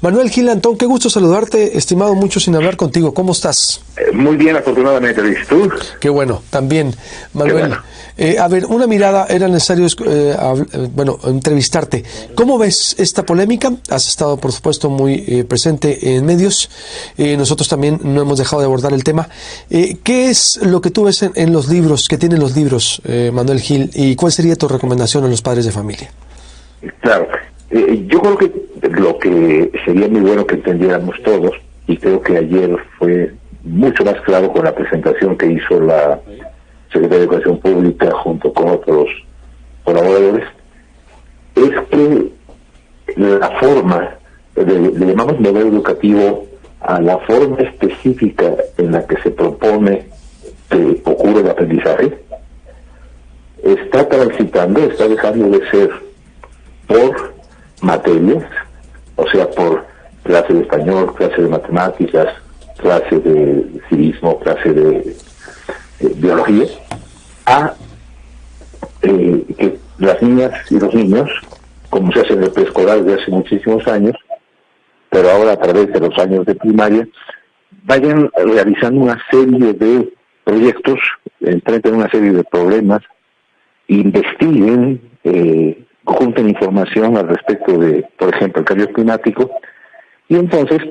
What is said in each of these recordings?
Manuel Gil Antón, qué gusto saludarte, estimado, mucho sin hablar contigo. ¿Cómo estás? Muy bien, afortunadamente, Luis. ¿Tú? Qué bueno, también, Manuel. Bueno. A ver, una mirada, era necesario entrevistarte. ¿Cómo ves esta polémica? Has estado, por supuesto, muy presente en medios. Nosotros también no hemos dejado de abordar el tema. ¿Qué es lo que tú ves en los libros, que tienen los libros, Manuel Gil? ¿Y cuál sería tu recomendación a los padres de familia? Claro. Yo creo que lo que sería muy bueno que entendiéramos todos, y creo que ayer fue mucho más claro con la presentación que hizo la Secretaría de Educación Pública junto con otros colaboradores, es que la forma, le llamamos modelo educativo a la forma específica en la que se propone que ocurra el aprendizaje, está transitando, está dejando de ser por materias, o sea, por clase de español, clase de matemáticas, clase de civismo, clase de biología, a que las niñas y los niños, como se hace en el preescolar desde hace muchísimos años, pero ahora a través de los años de primaria, vayan realizando una serie de proyectos, enfrenten una serie de problemas, investiguen, junten información al respecto de, por ejemplo, el cambio climático, y entonces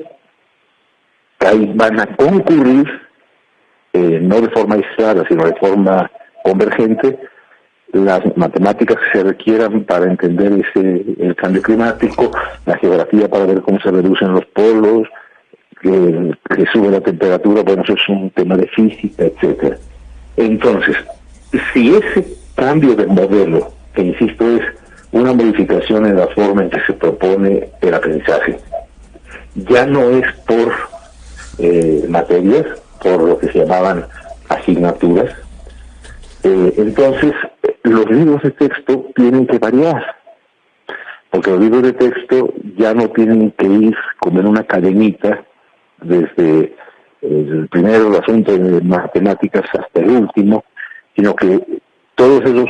ahí van a concurrir, no de forma aislada, sino de forma convergente, las matemáticas que se requieran para entender el cambio climático, la geografía para ver cómo se reducen los polos, que sube la temperatura, bueno, eso es un tema de física, etcétera. Entonces, si ese cambio de modelo, que insisto es una modificación en la forma en que se propone el aprendizaje, ya no es por materias, por lo que se llamaban asignaturas, entonces los libros de texto tienen que variar, porque los libros de texto ya no tienen que ir como en una cadenita desde el primero el asunto de matemáticas hasta el último, sino que todos esos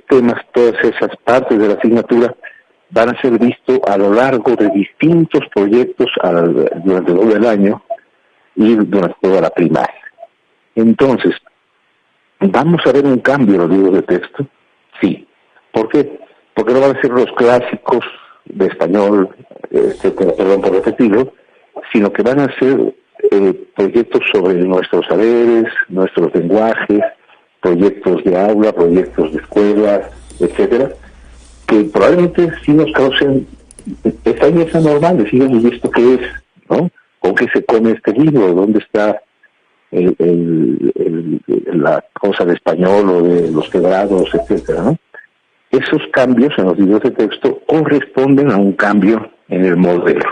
temas, todas esas partes de la asignatura van a ser vistos a lo largo de distintos proyectos durante todo el año y durante toda la primaria. Entonces, ¿vamos a ver un cambio en los libros de texto? Sí. ¿Por qué? Porque no van a ser los clásicos de español, perdón por repetirlo, sino que van a ser proyectos sobre nuestros saberes, nuestros lenguajes, proyectos de aula, proyectos de escuela, etcétera, que probablemente sí nos causen extrañeza normal, decimos, ¿y esto qué es? ¿No? ¿Con qué se come este libro? ¿Dónde está la cosa de español o de los quebrados, etcétera, ¿no? Esos cambios en los libros de texto corresponden a un cambio en el modelo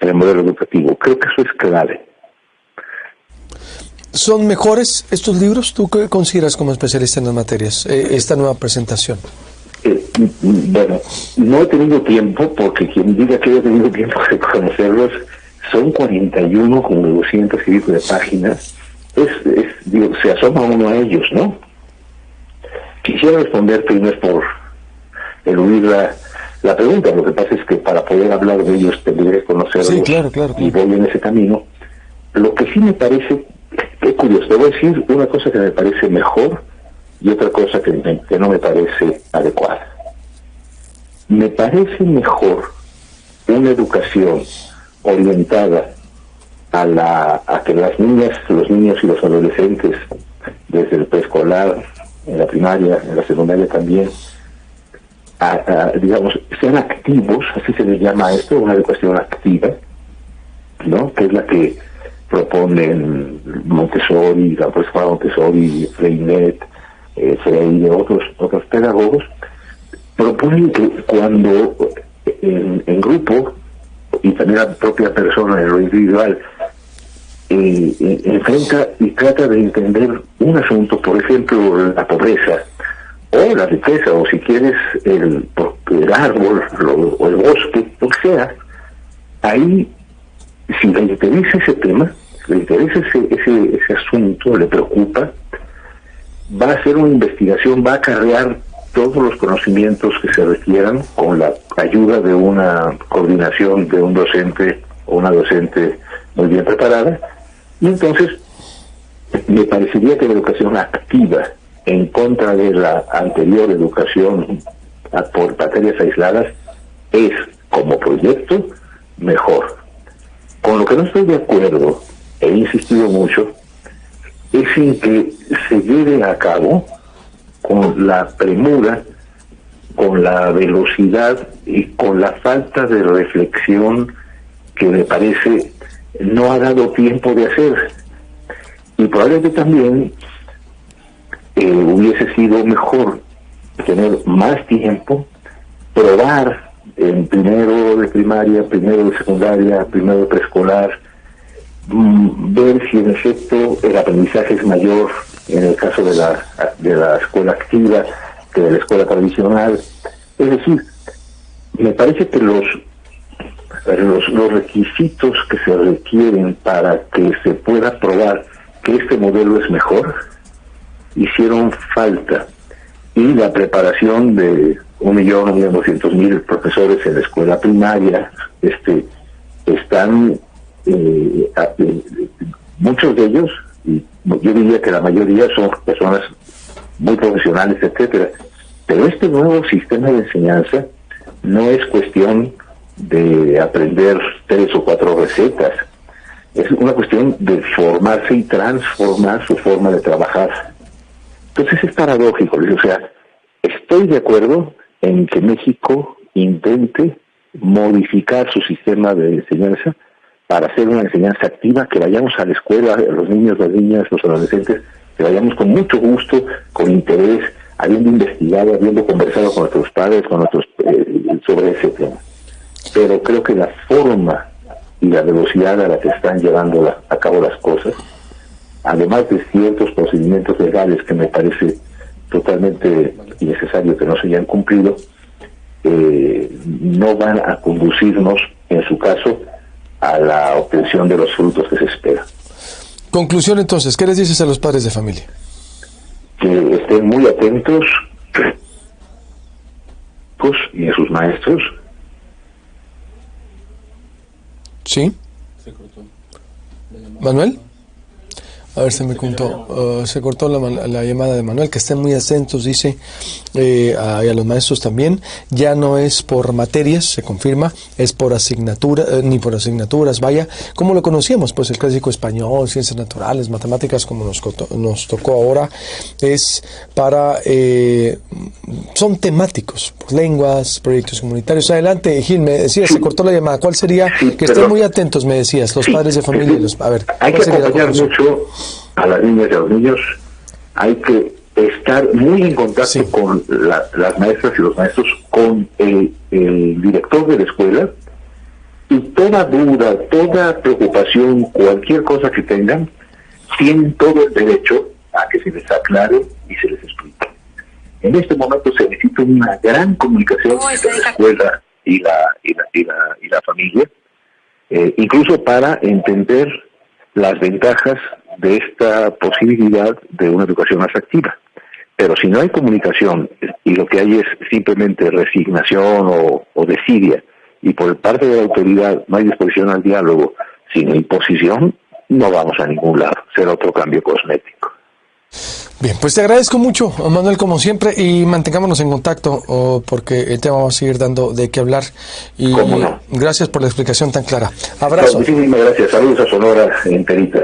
educativo. Creo que eso es clave. ¿Son mejores estos libros? ¿Tú qué consideras como especialista en las materias, esta nueva presentación? Bueno, no he tenido tiempo, porque quien diga que he tenido tiempo de conocerlos, son 41 con 200 y pico de páginas. Digo, se asoma uno a ellos, ¿no? Quisiera responderte, y no es por eludir la pregunta, lo que pasa es que para poder hablar de ellos tendré que conocerlos. Sí, claro. Y voy en ese camino. Lo que sí me parece, qué curioso, te voy a decir una cosa que me parece mejor y otra cosa que no me parece adecuada. Me parece mejor una educación orientada a que las niñas, los niños y los adolescentes, desde el preescolar, en la primaria, en la secundaria también, digamos, sean activos, así se les llama esto, una educación activa, ¿no? Que es la que proponen Montessori, la profesora Montessori, Freinet, Freire, otros pedagogos, proponen que cuando en grupo, y también la propia persona en lo individual, enfrenta y trata de entender un asunto, por ejemplo, la pobreza, o la riqueza, o si quieres el árbol, o el bosque, lo que sea, ahí, si le interesa ese tema, le interesa ese asunto, le preocupa, va a hacer una investigación, va a acarrear todos los conocimientos que se requieran con la ayuda de una coordinación de un docente o una docente muy bien preparada. Y entonces me parecería que la educación activa en contra de la anterior educación por materias aisladas es, como proyecto, mejor. Con lo que no estoy de acuerdo, he insistido mucho, es en que se lleve a cabo con la premura, con la velocidad y con la falta de reflexión que me parece no ha dado tiempo de hacer. Y probablemente también hubiese sido mejor tener más tiempo, probar en primero de primaria, primero de secundaria, primero de preescolar, ver si en efecto el aprendizaje es mayor en el caso de la escuela activa que de la escuela tradicional. Es decir, me parece que los requisitos que se requieren para que se pueda probar que este modelo es mejor hicieron falta, y la preparación de 1.200.000 profesores en la escuela primaria están muchos de ellos, y yo diría que la mayoría son personas muy profesionales, etcétera, pero este nuevo sistema de enseñanza no es cuestión de aprender 3 o 4 recetas, es una cuestión de formarse y transformar su forma de trabajar. Entonces es paradójico, o sea, estoy de acuerdo en que México intente modificar su sistema de enseñanza para hacer una enseñanza activa, que vayamos a la escuela, los niños, las niñas, los adolescentes, que vayamos con mucho gusto, con interés, habiendo investigado, habiendo conversado con nuestros padres, con nuestros sobre ese tema. Pero creo que la forma y la velocidad a la que están llevando a cabo las cosas, además de ciertos procedimientos legales que me parece totalmente innecesario que no se hayan cumplido, no van a conducirnos, en su caso, a la obtención de los frutos que se espera. Conclusión entonces, ¿qué les dices a los padres de familia? Que estén muy atentos y a sus maestros. ¿Sí? ¿Manuel? A ver, se cortó la llamada de Manuel, que estén muy atentos, dice, y a los maestros también. Ya no es por materias, se confirma, es por asignatura, ni por asignaturas, vaya, como lo conocíamos, pues el clásico español, ciencias naturales, matemáticas, como nos tocó ahora, es para, son temáticos, lenguas, proyectos comunitarios. Adelante, Gil, me decías, se cortó la llamada, ¿cuál sería? Que estén muy atentos, me decías, los padres de familia. A ver, hay que acompañar mucho a las niñas y a los niños, hay que estar muy en contacto con las maestras y los maestros, con el director de la escuela, y toda duda, toda preocupación, cualquier cosa que tengan, tienen todo el derecho a que se les aclare y se les explique. En este momento se necesita una gran comunicación entre la escuela y la familia, incluso para entender las ventajas de esta posibilidad de una educación más activa. Pero si no hay comunicación y lo que hay es simplemente resignación o desidia, y por parte de la autoridad no hay disposición al diálogo, sino imposición, no vamos a ningún lado. Será otro cambio cosmético. Bien, pues te agradezco mucho, Manuel, como siempre, y mantengámonos en contacto, porque el tema va a seguir dando de qué hablar. Y ¿cómo no? Gracias por la explicación tan clara. Abrazo. Muchísimas gracias. Saludos a Sonora enterita.